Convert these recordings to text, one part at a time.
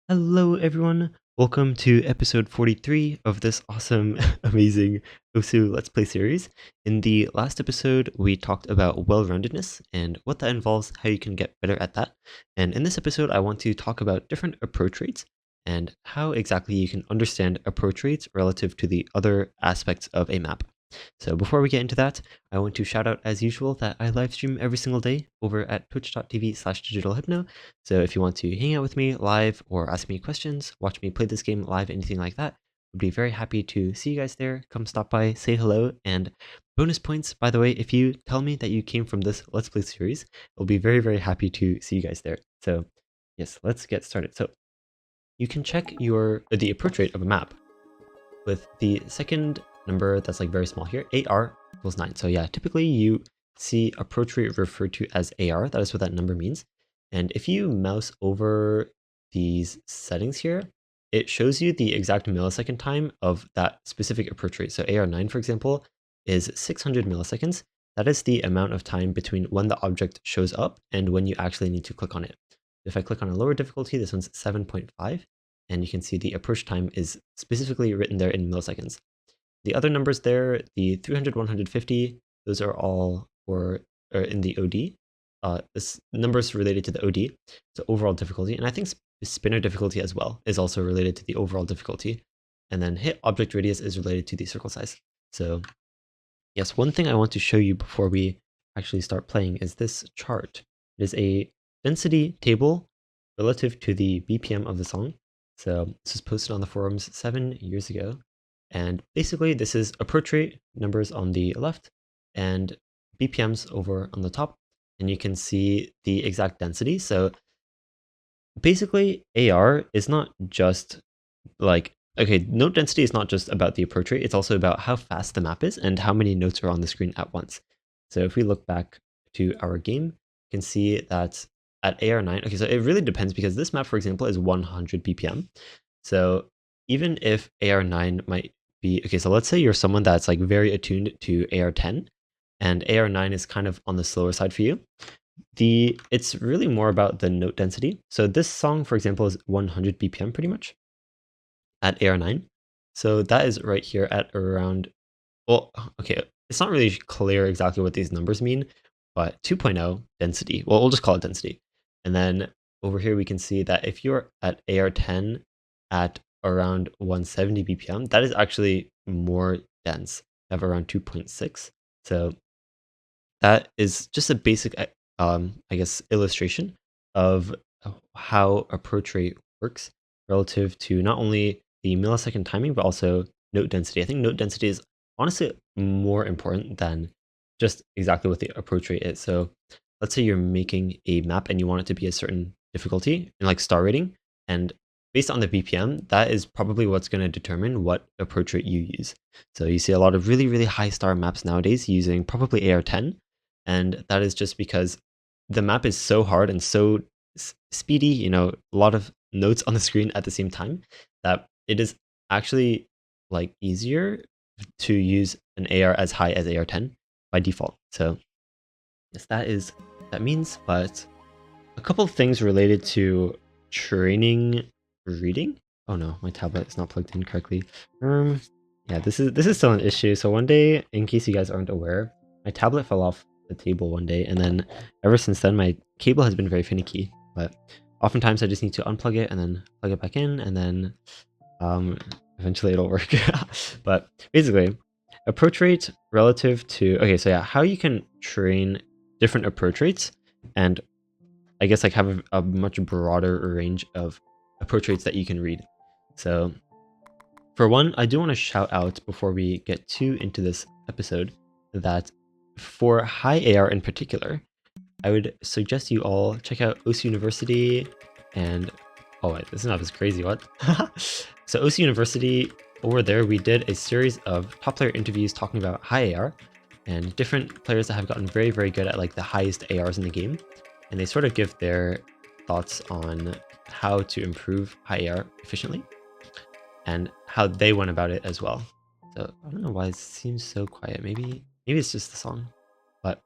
Hello everyone, welcome to episode 43 of this awesome, amazing Osu Let's Play series. In the last episode, we talked about well-roundedness and what that involves, how you can get better at that. And in this episode, I want to talk about different approach rates and how exactly you can understand approach rates relative to the other aspects of a map. So before we get into that, I want to shout out as usual that I live stream every single day over at twitch.tv/DigitalHypno. So if you want to hang out with me live or ask me questions, watch me play this game live, anything like that, I'd be very happy to see you guys there. Come stop by, say hello, and bonus points, by the way, if you tell me that you came from this Let's Play series, I'll be very, very happy to see you guys there. So yes, let's get started. So you can check the approach rate of a map with the second number that's like very small here, AR equals 9. So yeah, typically you see approach rate referred to as AR. That is what that number means. And if you mouse over these settings here, it shows you the exact millisecond time of that specific approach rate. So AR9, for example, is 600 milliseconds. That is the amount of time between when the object shows up and when you actually need to click on it. If I click on a lower difficulty, this one's 7.5. And you can see the approach time is specifically written there in milliseconds. The other numbers there, the 300, 150, those are all in the OD. This numbers related to the OD, so overall difficulty, and I think spinner difficulty as well is also related to the overall difficulty. And then hit object radius is related to the circle size. So yes, one thing I want to show you before we actually start playing is this chart. It is a density table relative to the BPM of the song. So this was posted on the forums 7 years ago. And basically this is approach rate numbers on the left and BPMs over on the top. And you can see the exact density. So basically AR is not just like, okay, note density is not just about the approach rate. It's also about how fast the map is and how many notes are on the screen at once. So if we look back to our game, you can see that at AR9, okay, so it really depends because this map, for example, is 100 BPM. So even if AR9 might be, okay, so let's say you're someone that's like very attuned to AR10 and AR9 is kind of on the slower side for you. It's really more about the note density. So this song, for example, is 100 BPM pretty much at AR9. So that is right here at around, well, okay, it's not really clear exactly what these numbers mean, but 2.0 density, well, we'll just call it density. And then over here, we can see that if you're at AR10 at around 170 BPM, that is actually more dense, of around 2.6. So that is just a basic, I guess, illustration of how approach rate works relative to not only the millisecond timing, but also note density. I think note density is honestly more important than just exactly what the approach rate is. So let's say you're making a map and you want it to be a certain difficulty and like star rating, and based on the BPM, that is probably what's going to determine what approach rate you use. So you see a lot of really, really high star maps nowadays using probably AR10, and that is just because the map is so hard and so speedy, you know, a lot of notes on the screen at the same time, that it is actually like easier to use an AR as high as AR10 by default. So yes, that means, but a couple of things related to training reading. Oh no, my tablet is not plugged in correctly. Yeah, this is still an issue. So one day, in case you guys aren't aware, my tablet fell off the table one day, and then ever since then, my cable has been very finicky. But oftentimes, I just need to unplug it and then plug it back in, and then eventually it'll work. But basically, approach rate relative to, okay, so yeah, how you can train different approach rates and I guess like have a much broader range of approach rates that you can read. So for one, I do want to shout out before we get too into this episode that for high AR in particular, I would suggest you all check out Osu University and, oh wait, this map is crazy, what? So Osu University, over there we did a series of top player interviews talking about high AR and different players that have gotten very, very good at like the highest ARs in the game. And they sort of give their thoughts on how to improve high AR efficiently and how they went about it as well. So I don't know why it seems so quiet. Maybe it's just the song, but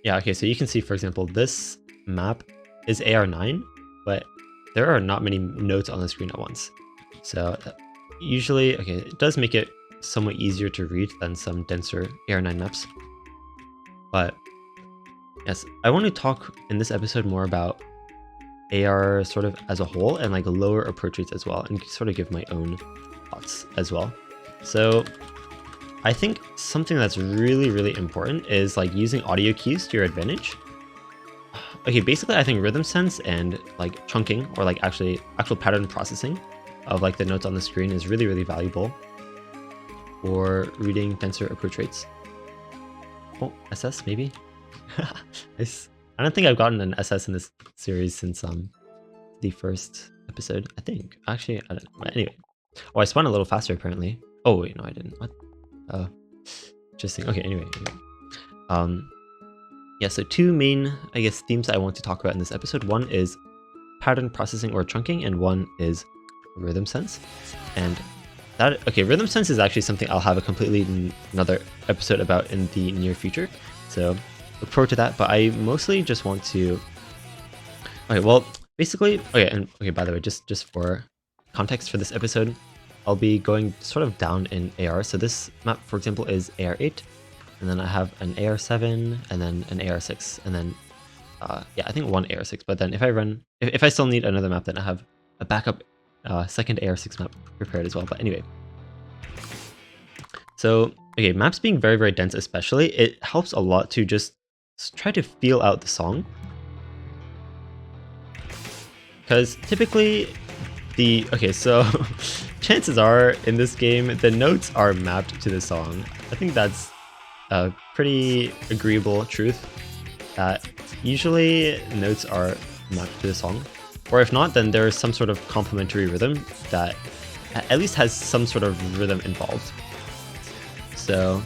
yeah, okay, so you can see, for example, this map is AR9, but there are not many notes on the screen at once. So usually, okay, it does make it somewhat easier to read than some denser AR9 maps. But yes, I want to talk in this episode more about AR sort of as a whole and like lower approach rates as well, and sort of give my own thoughts as well. So I think something that's really important is like using audio cues to your advantage. Okay, basically I think rhythm sense and like chunking, or like actual pattern processing of like the notes on the screen is really valuable for reading denser approach rates. Oh, SS maybe? Nice. I don't think I've gotten an SS in this series since the first episode, I think. Actually, I don't know. But anyway. Oh, I spawned a little faster apparently. Oh wait, no I didn't. What? Interesting. Okay, anyway. Yeah, so two main, I guess, themes I want to talk about in this episode. One is pattern processing or chunking, and one is rhythm sense. And that, okay, rhythm sense is actually something I'll have a completely another episode about in the near future. So look forward to that. But I mostly just want to, okay, well, basically, okay, and okay, by the way, just for context for this episode, I'll be going sort of down in AR. So this map, for example, is AR8. And then I have an AR7, and then an AR6, and then, yeah, I think one AR6. But then if I run, if I still need another map, then I have a backup second AR6 map prepared as well. But anyway. So, okay, maps being very dense especially, it helps a lot to just try to feel out the song. Because typically, okay, so chances are in this game, the notes are mapped to the song. I think that's a pretty agreeable truth, that usually notes are mapped to the song, or if not, then there's some sort of complementary rhythm that at least has some sort of rhythm involved. So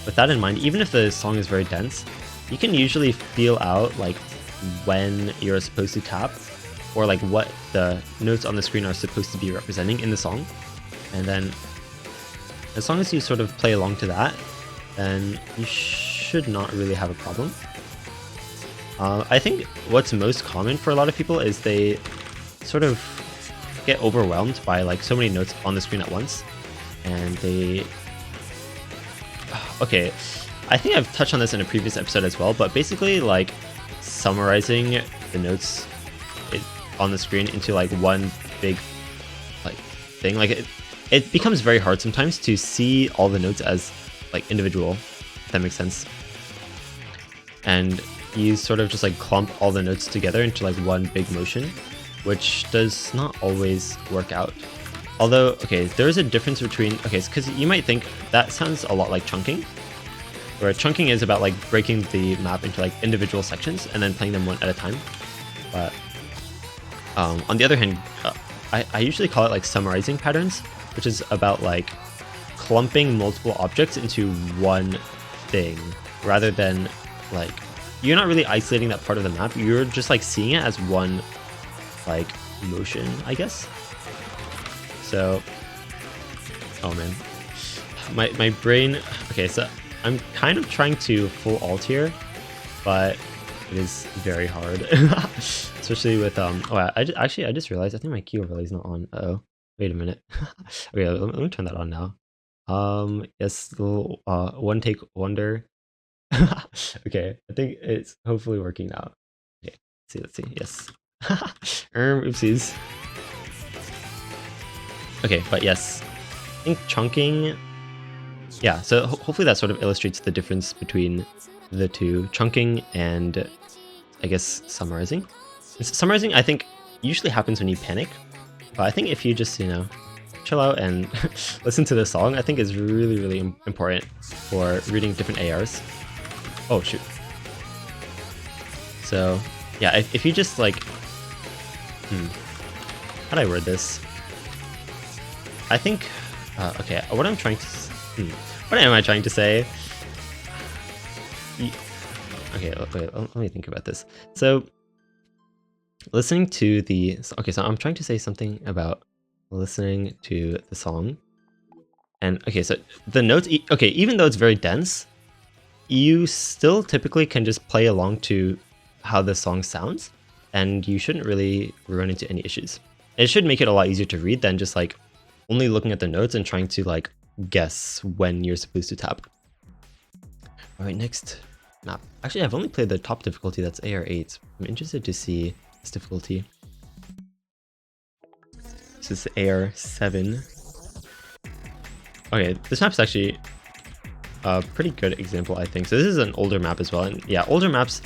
with that in mind, even if the song is very dense, you can usually feel out like when you're supposed to tap, or like what the notes on the screen are supposed to be representing in the song. And then as long as you sort of play along to that, then you should not really have a problem. I think what's most common for a lot of people is they sort of get overwhelmed by like so many notes on the screen at once, and they, okay, I think I've touched on this in a previous episode as well, but basically like summarizing the notes on the screen into like one big like thing, like it becomes very hard sometimes to see all the notes as like individual, if that makes sense. And you sort of just like clump all the notes together into like one big motion, which does not always work out. Although, okay, there is a difference between, okay, because you might think that sounds a lot like chunking, where chunking is about like breaking the map into like individual sections and then playing them one at a time. But on the other hand, I usually call it like summarizing patterns, which is about like clumping multiple objects into one thing, rather than like, you're not really isolating that part of the map, you're just like seeing it as one like motion, I guess. So, oh man, my brain, okay, so I'm kind of trying to full alt here, but it is very hard, especially with oh, I just realized I think my key overlay is not on. Uh-oh, wait a minute. Okay, let me turn that on now. Yes, the little one take wonder. Okay, I think it's hopefully working now. Okay, let's see, yes. Oopsies. Okay, but yes, I think chunking, yeah, so hopefully that sort of illustrates the difference between the two, chunking and I guess summarizing. Summarizing, I think, usually happens when you panic, but I think if you just, you know, chill out and listen to the song, I think is really important for reading different ARs. Oh shoot. So yeah, if you just like, how do I word this? I think, okay, what I'm trying to, what am I trying to say? Okay, wait, let me think about this. So listening to the, okay, so I'm trying to say something about listening to the song. And okay, so the notes, okay, even though it's very dense, you still typically can just play along to how the song sounds. and you shouldn't really run into any issues. It should make it a lot easier to read than just like only looking at the notes and trying to like guess when you're supposed to tap. All right, next map. Actually, I've only played the top difficulty, that's AR8. I'm interested to see this difficulty. This is AR7. Okay, this map's actually a pretty good example, I think. So this is an older map as well, and yeah, older maps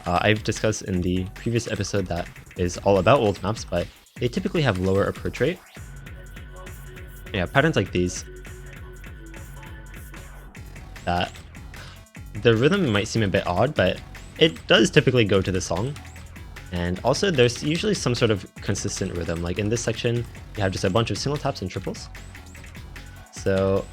I've discussed in the previous episode that is all about old maps, but they typically have lower approach rate. Yeah, patterns like these, that the rhythm might seem a bit odd, but it does typically go to the song. And also there's usually some sort of consistent rhythm. Like in this section, you have just a bunch of single taps and triples. So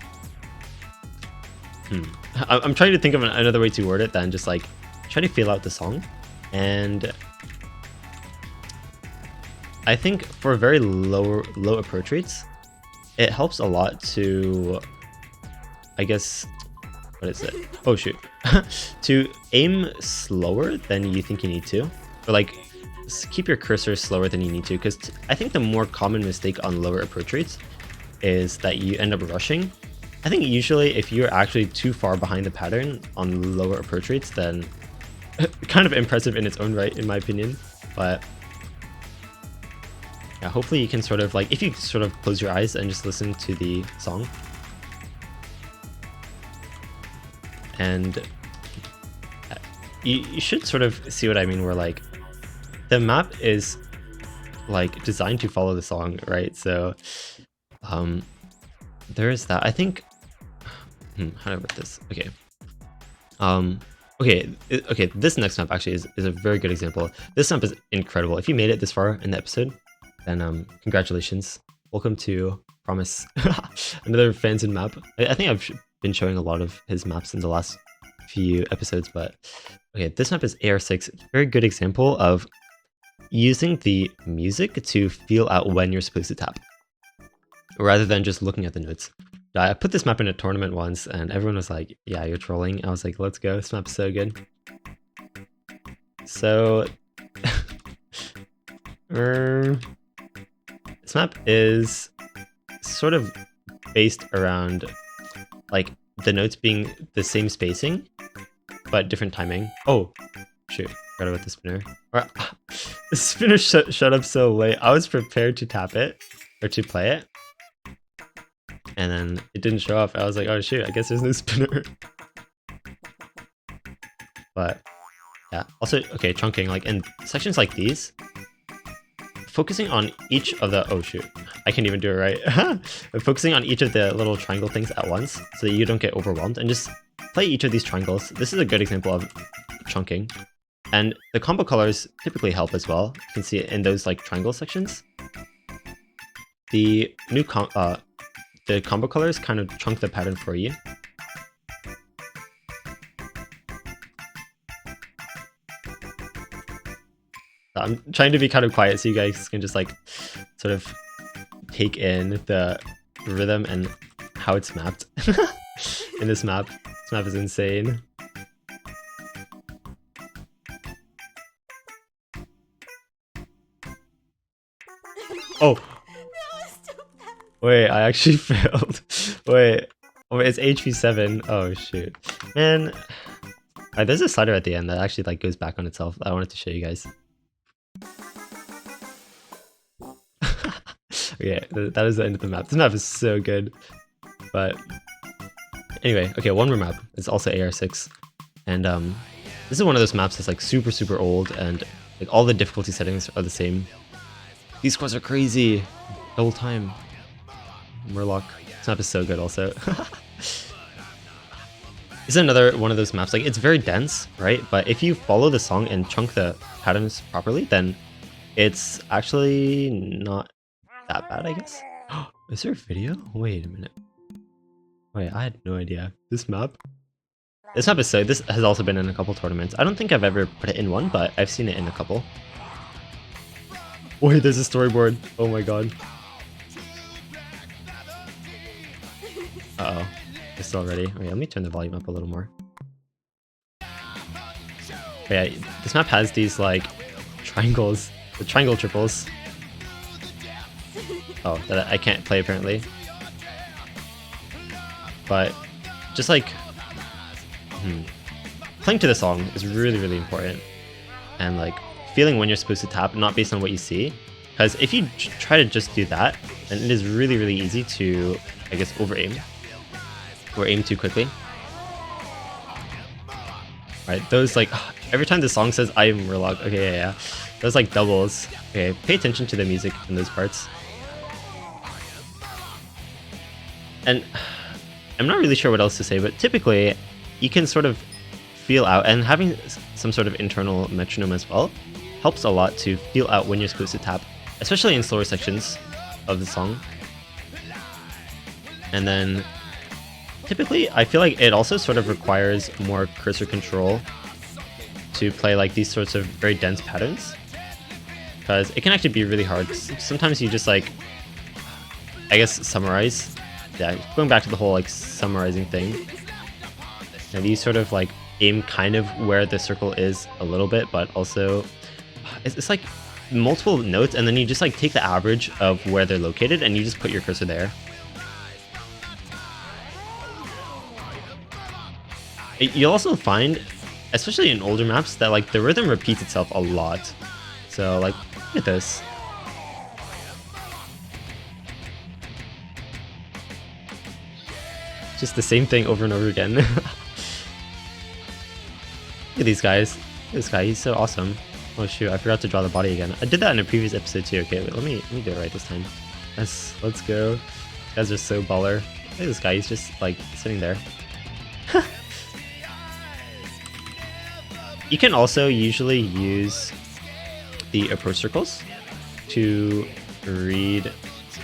I'm trying to think of another way to word it than just like try to feel out the song. And I think for very low approach rates, it helps a lot to, I guess, what is it? Oh shoot. To aim slower than you think you need to, or like keep your cursor slower than you need to, because I think the more common mistake on lower approach rates is that you end up rushing. I think usually if you're actually too far behind the pattern on lower approach rates, then kind of impressive in its own right, in my opinion. But yeah, hopefully you can sort of like, if you sort of close your eyes and just listen to the song, and you should sort of see what I mean, where like the map is like designed to follow the song, right? So there is that. I think how do I word this? Okay. Okay, this next map actually is a very good example. This map is incredible. If you made it this far in the episode, then congratulations. Welcome to Promise, another Fanzine map. I think I've been showing a lot of his maps in the last few episodes, but okay, this map is AR6. Very good example of using the music to feel out when you're supposed to tap, rather than just looking at the notes. I put this map in a tournament once and everyone was like, yeah, you're trolling. I was like, let's go, this map's so good. So this map is sort of based around like the notes being the same spacing but different timing. Oh shoot, forgot about the spinner. The spinner shut up so late. I was prepared to tap it or to play it, and then it didn't show up. I was like, oh shoot, I guess there's no spinner. But yeah, also, okay, chunking, like in sections like these, focusing on each of the, oh shoot, I can't even do it right. Focusing on each of the little triangle things at once so that you don't get overwhelmed, and just play each of these triangles. This is a good example of chunking. And the combo colors typically help as well. You can see it in those like triangle sections. The new the combo colors kind of chunk the pattern for you. I'm trying to be kind of quiet so you guys can just like sort of take in the rhythm and how it's mapped in this map. This map is insane. Oh! Wait, I actually failed. Wait, it's HP7. Oh shoot. Man. Alright, there's a slider at the end that actually like goes back on itself. I wanted to show you guys. Okay, that is the end of the map. This map is so good. But anyway, okay, one more map. It's also AR6. And this is one of those maps that's like super old, and like all the difficulty settings are the same. These scores are crazy. Double time. Murloc. This map is so good also. This is another one of those maps, like it's very dense, right? But if you follow the song and chunk the patterns properly, then it's actually not that bad, I guess. Is there a video? Wait a minute. Wait, I had no idea. This map is so, this has also been in a couple tournaments. I don't think I've ever put it in one, but I've seen it in a couple. Wait, there's a storyboard. Oh my god. Uh-oh. It's already. Wait, let me turn the volume up a little more. Yeah, this map has these like triangles, the triangle triples. Oh, that I can't play apparently. But just like playing to the song is really, really important, and like feeling when you're supposed to tap, not based on what you see. Because if you try to just do that, then it is really, really easy to, I guess, over-aim. Or aim too quickly. Right, those like, every time the song says, I am Murloc, okay, yeah. Those like doubles. Okay, pay attention to the music in those parts. And I'm not really sure what else to say, but typically, you can sort of feel out, and having some sort of internal metronome as well helps a lot to feel out when you're supposed to tap, especially in slower sections of the song. And then typically I feel like it also sort of requires more cursor control to play like these sorts of very dense patterns, because it can actually be really hard. Sometimes you just like, I guess, summarize. Yeah, going back to the whole like summarizing thing, and you sort of like aim kind of where the circle is a little bit, but also it's like multiple notes, and then you just like take the average of where they're located and you just put your cursor there. You'll also find, especially in older maps, that like the rhythm repeats itself a lot. So like, look at this. Just the same thing over and over again. Look at these guys. This guy, he's so awesome. Oh shoot, I forgot to draw the body again. I did that in a previous episode too. Okay, wait, let me do it right this time. Let's go. These guys are so baller. Look at this guy, he's just like sitting there. You can also usually use the approach circles to read,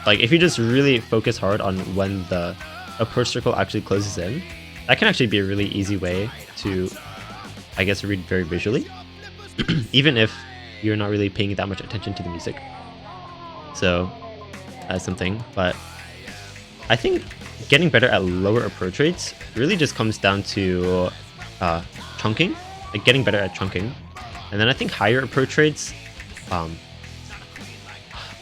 like if you just really focus hard on when the approach circle actually closes in, that can actually be a really easy way to, I guess, read very visually, even if you're not really paying that much attention to the music. So that's something, but I think getting better at lower approach rates really just comes down to chunking, like getting better at chunking. And then I think higher approach rates,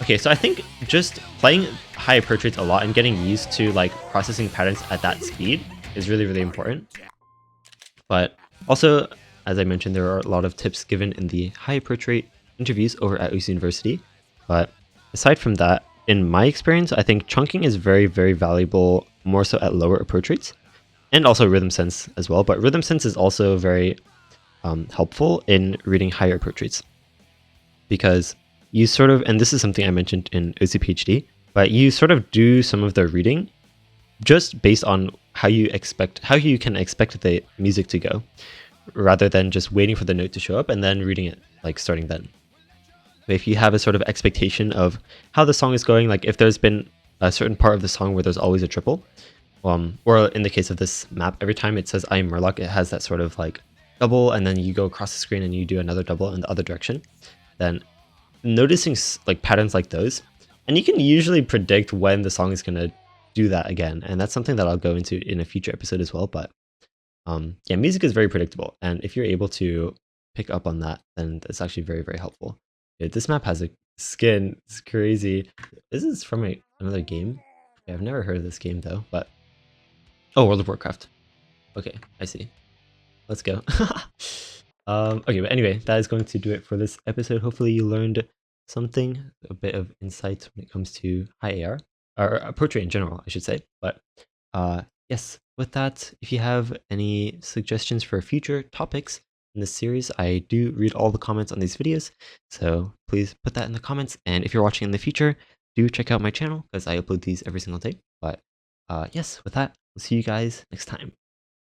okay, so I think just playing high approach rates a lot and getting used to like processing patterns at that speed is really, really important. But also, as I mentioned, there are a lot of tips given in the high approach rate interviews over at UC University. But aside from that, in my experience, I think chunking is very, very valuable, more so at lower approach rates, and also rhythm sense as well. But rhythm sense is also very helpful in reading higher approach rates, because you sort of, and this is something I mentioned in OCPhD, but you sort of do some of the reading just based on how you can expect the music to go, rather than just waiting for the note to show up and then reading it, like starting then. But if you have a sort of expectation of how the song is going, like if there's been a certain part of the song where there's always a triple, or in the case of this map, every time it says I am Murloc, it has that sort of like double, and then you go across the screen and you do another double in the other direction, then noticing like patterns like those, and you can usually predict when the song is going to do that again, and that's something that I'll go into in a future episode as well. But yeah, music is very predictable, and if you're able to pick up on that, then it's actually very, very helpful. Yeah, this map has a skin, it's crazy. This is from another game. Yeah, I've never heard of this game though, but oh, World of Warcraft. Okay, I see. Let's go. Okay, but anyway, that is going to do it for this episode. Hopefully you learned something, a bit of insight when it comes to high AR, or approach rate in general, I should say. But yes, with that, if you have any suggestions for future topics in this series, I do read all the comments on these videos, so please put that in the comments. And if you're watching in the future, do check out my channel, because I upload these every single day. But yes, with that, we'll see you guys next time.